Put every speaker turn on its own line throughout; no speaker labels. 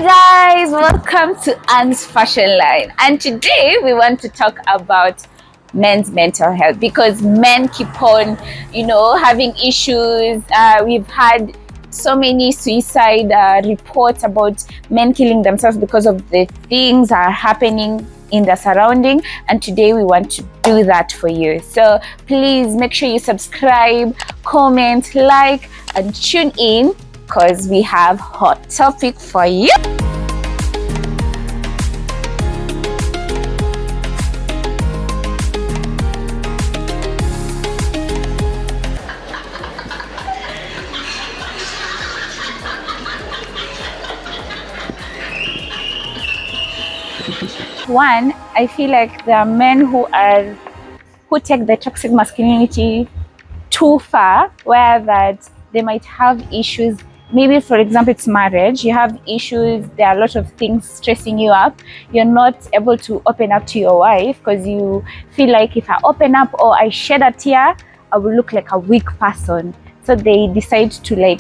Guys, welcome to Anne's Fashion Line, and today we want to talk about men's mental health because men keep on having issues. We've had so many suicide reports about men killing themselves because of the things that are happening in the surrounding, and today we want to do that for you. So please make sure you subscribe, comment, like, and tune in because we have hot topic for you. One, I feel like there are men who take the toxic masculinity too far, where that they might have issues. Maybe, for example, it's marriage. You have issues. There are a lot of things stressing you up. You're not able to open up to your wife because you feel like if I open up or I shed a tear, I will look like a weak person. So they decide to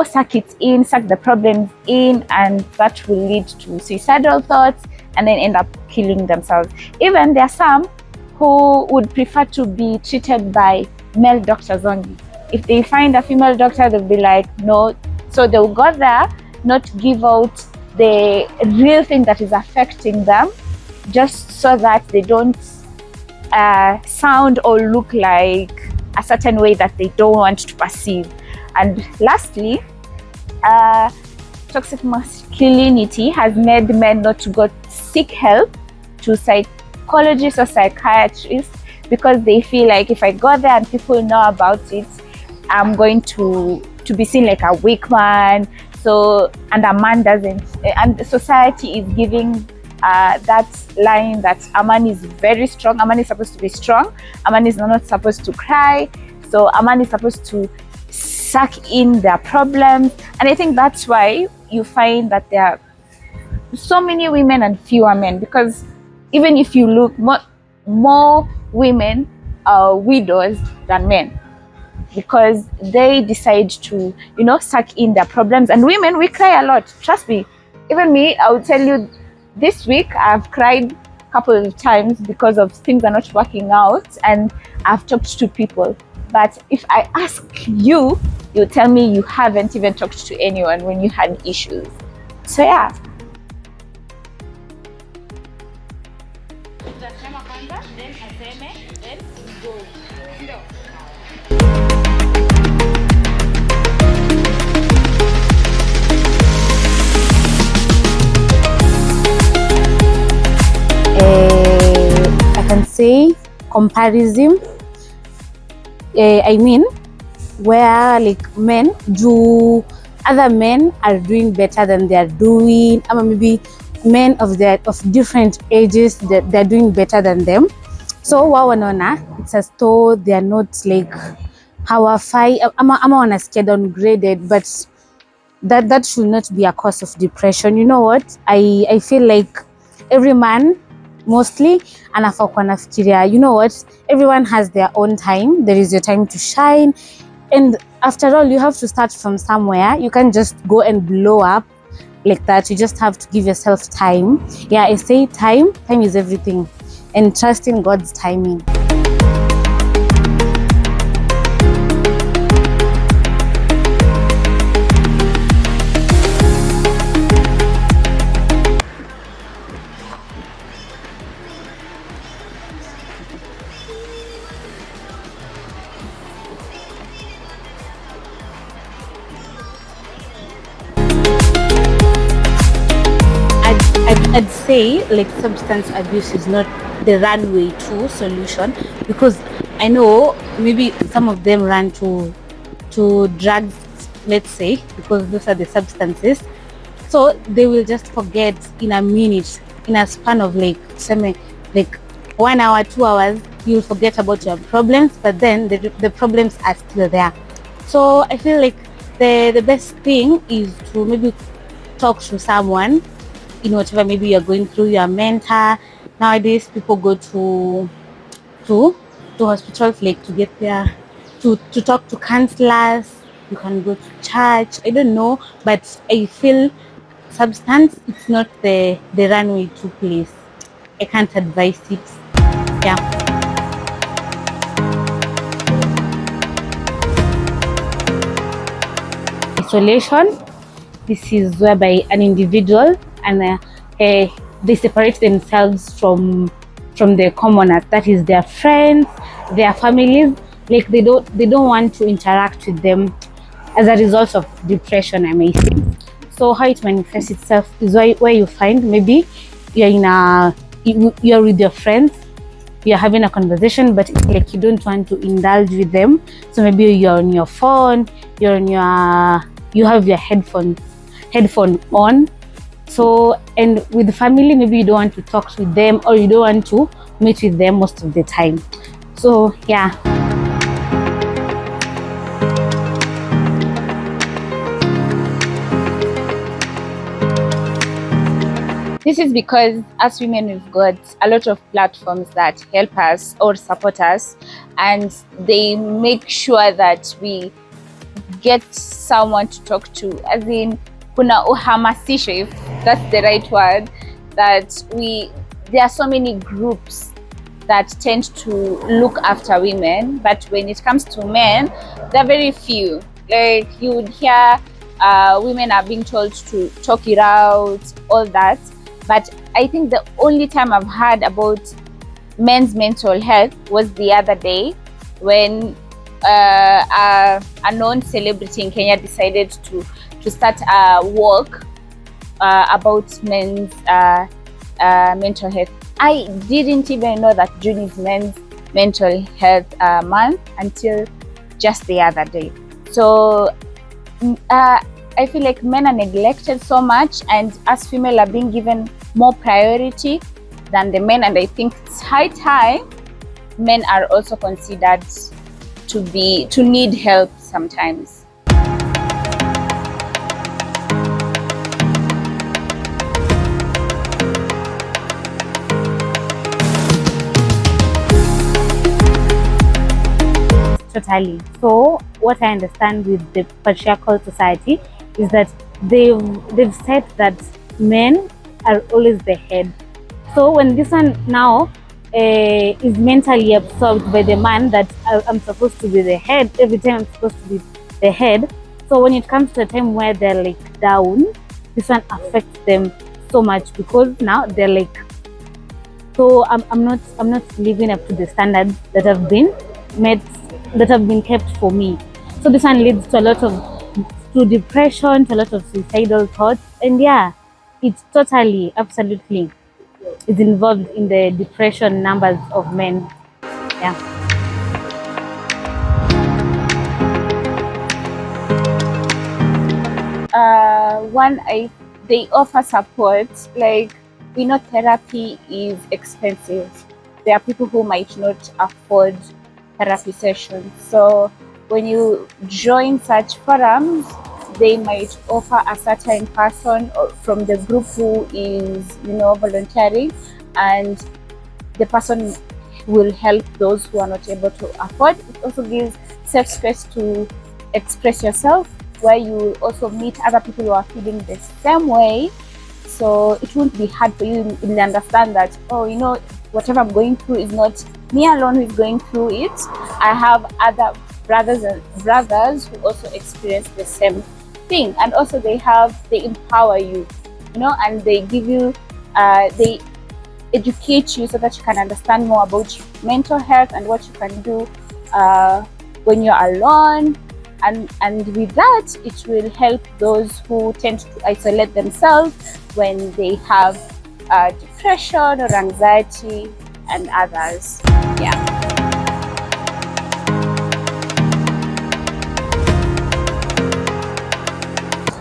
suck it in, suck the problems in, and that will lead to suicidal thoughts and then end up killing themselves. Even there are some who would prefer to be treated by male doctors only. If they find a female doctor, they'll be like, no. So they'll go there, not give out the real thing that is affecting them, just so that they don't sound or look like a certain way that they don't want to perceive. And lastly, toxic masculinity has made men not to go seek help to psychologists or psychiatrists because they feel like if I go there and people know about it, I'm going to be seen like a weak man. So, and a man doesn't, and society is giving that line that a man is very strong. A man is supposed to be strong. A man is not supposed to cry. So a man is supposed to suck in their problems. And I think that's why you find that there are so many women and fewer men, because even if you look, more women are widows than men because they decide to suck in their problems. And women, we cry a lot, trust me. Even me, I will tell you, this week I've cried a couple of times because of things are not working out, and I've talked to people. But if I ask you, you tell me you haven't even talked to anyone when you had issues. So yeah.
I can say comparison. I mean, where like men do, other men are doing better than they are doing, or maybe men of different ages that they're doing better than them. So wanaona it's as though they are not like hawafai ama wanasikia downgraded, but that should not be a cause of depression. You know what? I feel like every man mostly anafaa kuwa nafikiria, you know what, everyone has their own time. There is your time to shine, and after all, you have to start from somewhere. You can't just go and blow up like that. You just have to give yourself time. Yeah, I say time is everything, and trust in God's timing. I'd say like substance abuse is not the runway to solution, because I know maybe some of them run to drugs, let's say, because those are the substances. So they will just forget in a minute, in a span of like 1 hour, 2 hours, you'll forget about your problems, but then the problems are still there. So I feel like the best thing is to maybe talk to someone in whatever maybe you're going through, your mentor. Nowadays people go to hospitals like to get there, to talk to counselors. You can go to church, I don't know, but I feel substance, it's not the runway to place. I can't advise it. Yeah. Isolation. This is whereby an individual and they separate themselves from the commoners. That is their friends, their families. Like they don't want to interact with them as a result of depression, I may say. So how it manifests itself is where you find maybe you're with your friends, you're having a conversation, but it's like you don't want to indulge with them. So maybe you're on your phone, you have your headphone on. So, and with the family, maybe you don't want to talk with them, or you don't want to meet with them most of the time. So yeah.
This is because as women, we've got a lot of platforms that help us or support us, and they make sure that we get someone to talk to, as in kuna uhamasisho, if that's the right word, that there are so many groups that tend to look after women, but when it comes to men, there are very few. Like you would hear women are being told to talk it out, all that. But I think the only time I've heard about men's mental health was the other day when a known celebrity in Kenya decided to start a walk about men's mental health. I didn't even know that June is Men's Mental Health Month until just the other day. So I feel like men are neglected so much, and us female are being given more priority than the men, and I think it's high time men are also considered to need help sometimes.
Totally. So what I understand with the patriarchal society is that they've said that men are always the head. So when this one now is mentally absorbed by the man that I'm supposed to be the head, every time I'm supposed to be the head. So when it comes to a time where they're like down, this one affects them so much, because now they're like, so I'm not living up to the standards that have been met, that have been kept for me. So this one leads to a lot to depression, to a lot of suicidal thoughts, and yeah, it's totally, absolutely is involved in the depression numbers of men. Yeah.
They offer support. Like, we know therapy is expensive. There are people who might not afford therapy sessions. So when you join such forums, they might offer a certain person from the group who is, volunteering, and the person will help those who are not able to afford. It also gives safe space to express yourself, where you also meet other people who are feeling the same way. So it won't be hard for you to understand that, whatever I'm going through is not me alone who is going through it. I have other brothers who also experience the same thing, and also they empower you, and they give you they educate you so that you can understand more about mental health and what you can do when you're alone, and with that it will help those who tend to isolate themselves when they have depression or anxiety and others. Yeah.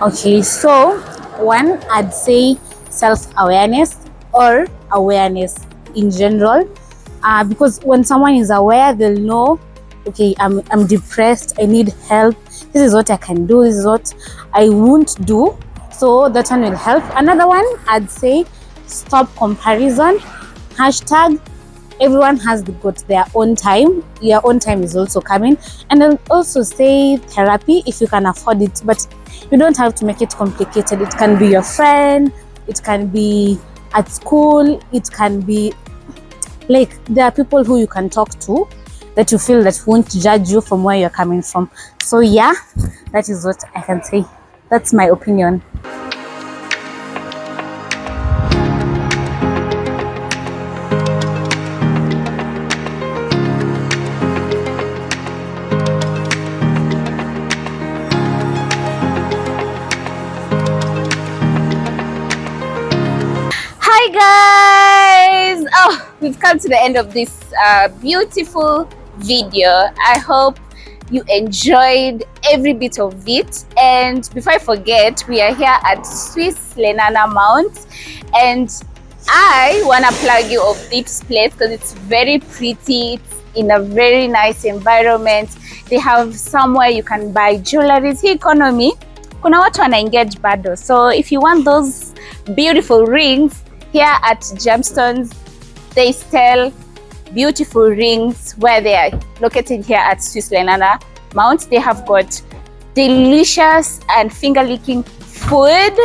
Okay, so one, I'd say self-awareness or awareness in general, because when someone is aware, they'll know, okay, I'm depressed, I need help, this is what I can do, this is what I won't do. So that one will help. Another one, I'd say stop comparison. Hashtag everyone has got their own time. Your own time is also coming. And I'll also say therapy if you can afford it, but You don't have to make it complicated. It can be your friend, it can be at school, it can be like there are people who you can talk to that you feel that won't judge you from where you're coming from. So yeah, that is what I can say. That's my opinion.
Hi guys! Oh, we've come to the end of this beautiful video. I hope you enjoyed every bit of it. And before I forget, we are here at Swiss Lenana Mount, and I want to plug you of this place because it's very pretty. It's in a very nice environment. They have somewhere you can buy jewelry. Hii economy, kuna watu wana engage bado. So if you want those beautiful rings, here at Gemstones, they sell beautiful rings where they are located here at Swiss Lenana Mount. They have got delicious and finger-licking food.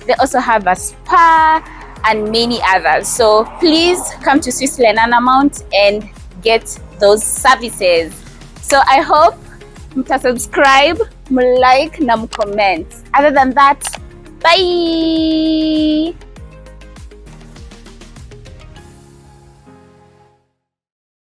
They also have a spa and many others. So please come to Swiss Lenana Mount and get those services. So I hope mta subscribe, like na comment. Other than that, bye.